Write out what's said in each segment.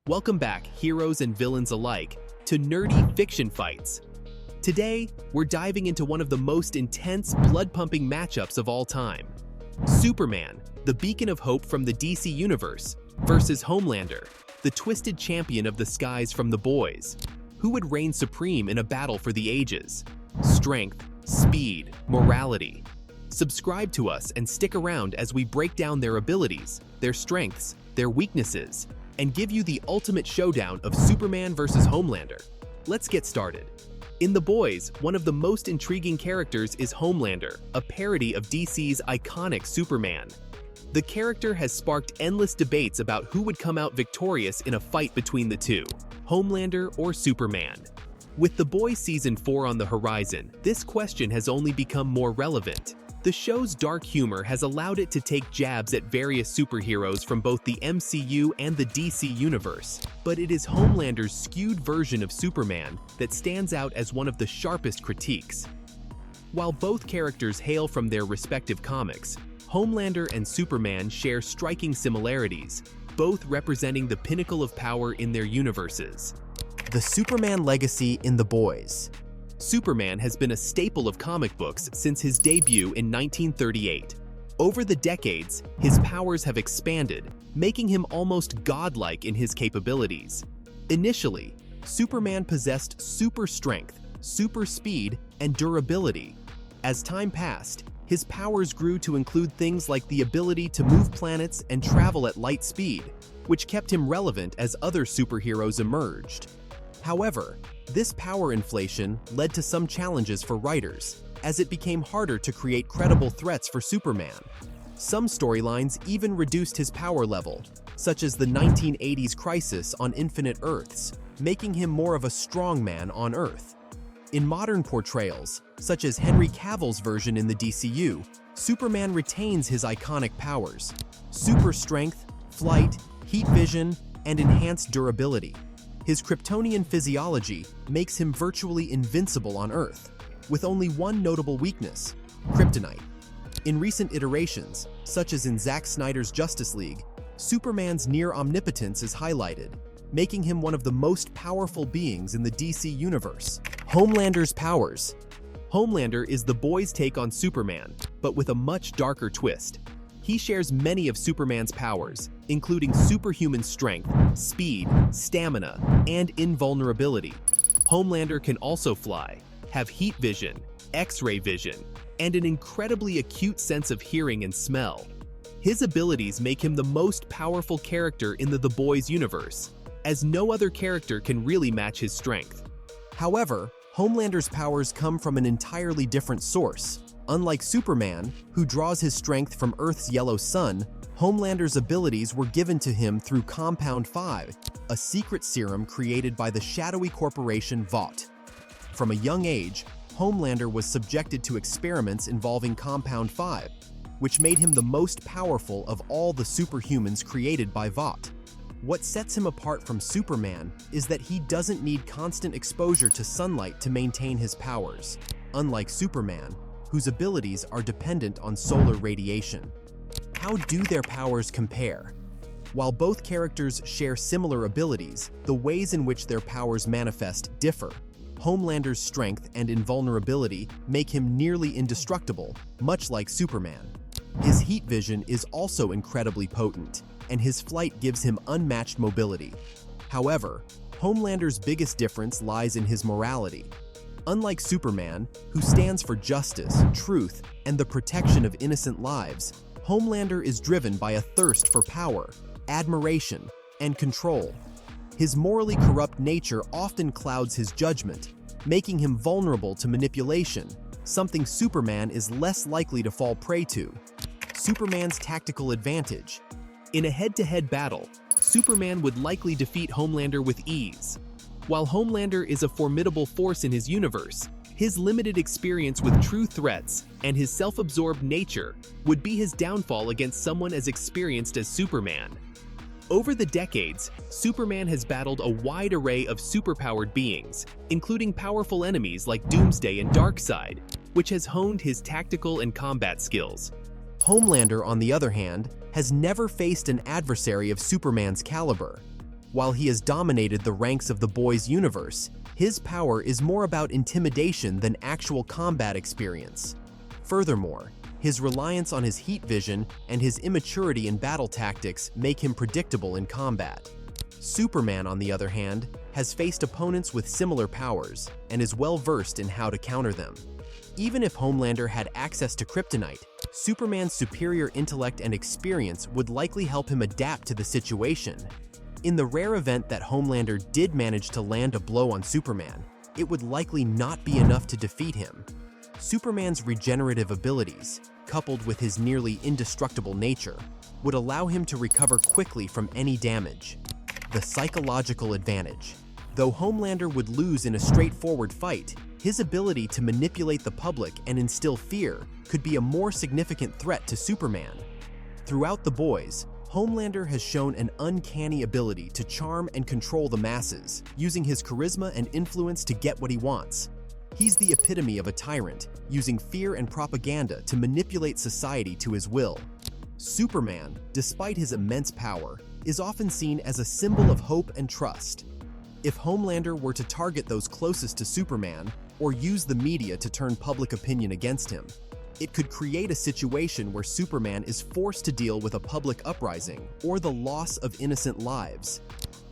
Welcome back, heroes and villains alike, to nerdy fiction fights. Today, we're diving into one of the most intense, blood-pumping matchups of all time. Superman, the beacon of hope from the DC Universe, versus Homelander, the twisted champion of the skies from The Boys. Who would reign supreme in a battle for the ages? Strength, speed, morality. Subscribe to us and stick around as we break down their abilities, their strengths, their weaknesses, and give you the ultimate showdown of Superman versus Homelander. Let's get started. In The Boys, one of the most intriguing characters is Homelander, a parody of DC's iconic Superman. The character has sparked endless debates about who would come out victorious in a fight between the two, Homelander or Superman. With The Boys Season 4 on the horizon, this question has only become more relevant. The show's dark humor has allowed it to take jabs at various superheroes from both the MCU and the DC universe, but it is Homelander's skewed version of Superman that stands out as one of the sharpest critiques. While both characters hail from their respective comics, Homelander and Superman share striking similarities, both representing the pinnacle of power in their universes. The Superman legacy in The Boys. Superman has been a staple of comic books since his debut in 1938. Over the decades, his powers have expanded, making him almost godlike in his capabilities. Initially, Superman possessed super strength, super speed, and durability. As time passed, his powers grew to include things like the ability to move planets and travel at light speed, which kept him relevant as other superheroes emerged. However, this power inflation led to some challenges for writers, as it became harder to create credible threats for Superman. Some storylines even reduced his power level, such as the 1980s Crisis on Infinite Earths, making him more of a strongman on Earth. In modern portrayals, such as Henry Cavill's version in the DCU, Superman retains his iconic powers: super strength, flight, heat vision, and enhanced durability. His Kryptonian physiology makes him virtually invincible on Earth, with only one notable weakness: kryptonite. In recent iterations, such as in Zack Snyder's Justice League, Superman's near omnipotence is highlighted, making him one of the most powerful beings in the DC universe. Homelander's powers. Homelander is The Boys' take on Superman, but with a much darker twist. He shares many of Superman's powers, including superhuman strength, speed, stamina, and invulnerability. Homelander can also fly, have heat vision, X-ray vision, and an incredibly acute sense of hearing and smell. His abilities make him the most powerful character in the Boys universe, as no other character can really match his strength. However, Homelander's powers come from an entirely different source. Unlike Superman, who draws his strength from Earth's yellow sun, Homelander's abilities were given to him through Compound 5, a secret serum created by the shadowy corporation Vought. From a young age, Homelander was subjected to experiments involving Compound 5, which made him the most powerful of all the superhumans created by Vought. What sets him apart from Superman is that he doesn't need constant exposure to sunlight to maintain his powers, unlike Superman, whose abilities are dependent on solar radiation. How do their powers compare? While both characters share similar abilities, the ways in which their powers manifest differ. Homelander's strength and invulnerability make him nearly indestructible, much like Superman. His heat vision is also incredibly potent, and his flight gives him unmatched mobility. However, Homelander's biggest difference lies in his morality. Unlike Superman, who stands for justice, truth, and the protection of innocent lives, Homelander is driven by a thirst for power, admiration, and control. His morally corrupt nature often clouds his judgment, making him vulnerable to manipulation, something Superman is less likely to fall prey to. Superman's tactical advantage. In a head-to-head battle, Superman would likely defeat Homelander with ease. While Homelander is a formidable force in his universe, his limited experience with true threats and his self-absorbed nature would be his downfall against someone as experienced as Superman. Over the decades, Superman has battled a wide array of superpowered beings, including powerful enemies like Doomsday and Darkseid, which has honed his tactical and combat skills. Homelander, on the other hand, has never faced an adversary of Superman's caliber. While he has dominated the ranks of the boys' universe, his power is more about intimidation than actual combat experience. Furthermore, his reliance on his heat vision and his immaturity in battle tactics make him predictable in combat. Superman, on the other hand, has faced opponents with similar powers and is well versed in how to counter them. Even if Homelander had access to kryptonite, Superman's superior intellect and experience would likely help him adapt to the situation. In the rare event that Homelander did manage to land a blow on Superman, it would likely not be enough to defeat him. Superman's regenerative abilities, coupled with his nearly indestructible nature, would allow him to recover quickly from any damage. The psychological advantage. Though Homelander would lose in a straightforward fight, his ability to manipulate the public and instill fear could be a more significant threat to Superman. Throughout The Boys, Homelander has shown an uncanny ability to charm and control the masses, using his charisma and influence to get what he wants. He's the epitome of a tyrant, using fear and propaganda to manipulate society to his will. Superman, despite his immense power, is often seen as a symbol of hope and trust. If Homelander were to target those closest to Superman, or use the media to turn public opinion against him, it could create a situation where Superman is forced to deal with a public uprising or the loss of innocent lives.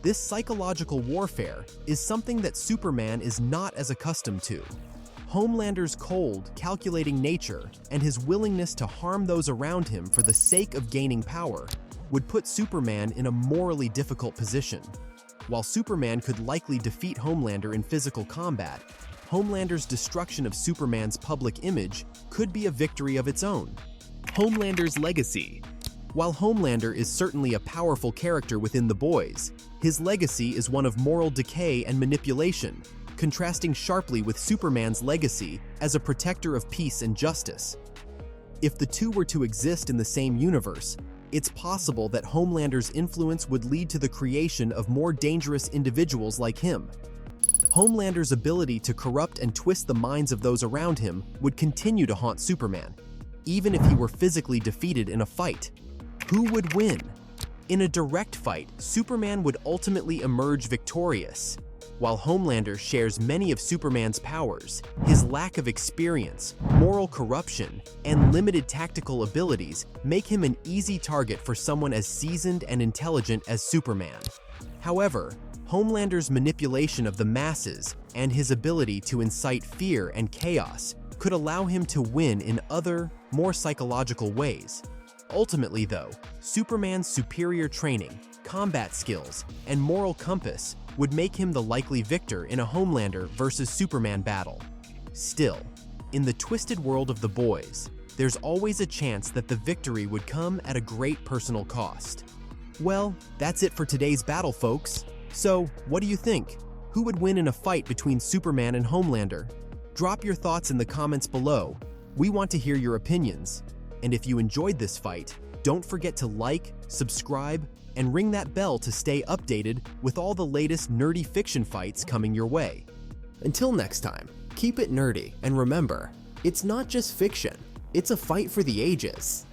This psychological warfare is something that Superman is not as accustomed to. Homelander's cold, calculating nature and his willingness to harm those around him for the sake of gaining power would put Superman in a morally difficult position. While Superman could likely defeat Homelander in physical combat, Homelander's destruction of Superman's public image could be a victory of its own. Homelander's legacy. While Homelander is certainly a powerful character within The Boys, his legacy is one of moral decay and manipulation, contrasting sharply with Superman's legacy as a protector of peace and justice. If the two were to exist in the same universe, it's possible that Homelander's influence would lead to the creation of more dangerous individuals like him. Homelander's ability to corrupt and twist the minds of those around him would continue to haunt Superman, even if he were physically defeated in a fight. Who would win? In a direct fight, Superman would ultimately emerge victorious. While Homelander shares many of Superman's powers, his lack of experience, moral corruption, and limited tactical abilities make him an easy target for someone as seasoned and intelligent as Superman. However, Homelander's manipulation of the masses and his ability to incite fear and chaos could allow him to win in other, more psychological ways. Ultimately, though, Superman's superior training, combat skills, and moral compass would make him the likely victor in a Homelander versus Superman battle. Still, in the twisted world of The Boys, there's always a chance that the victory would come at a great personal cost. Well, that's it for today's battle, folks. So, what do you think? Who would win in a fight between Superman and Homelander? Drop your thoughts in the comments below. We want to hear your opinions. And if you enjoyed this fight, don't forget to like, subscribe, and ring that bell to stay updated with all the latest nerdy fiction fights coming your way. Until next time, keep it nerdy, and remember, it's not just fiction, it's a fight for the ages.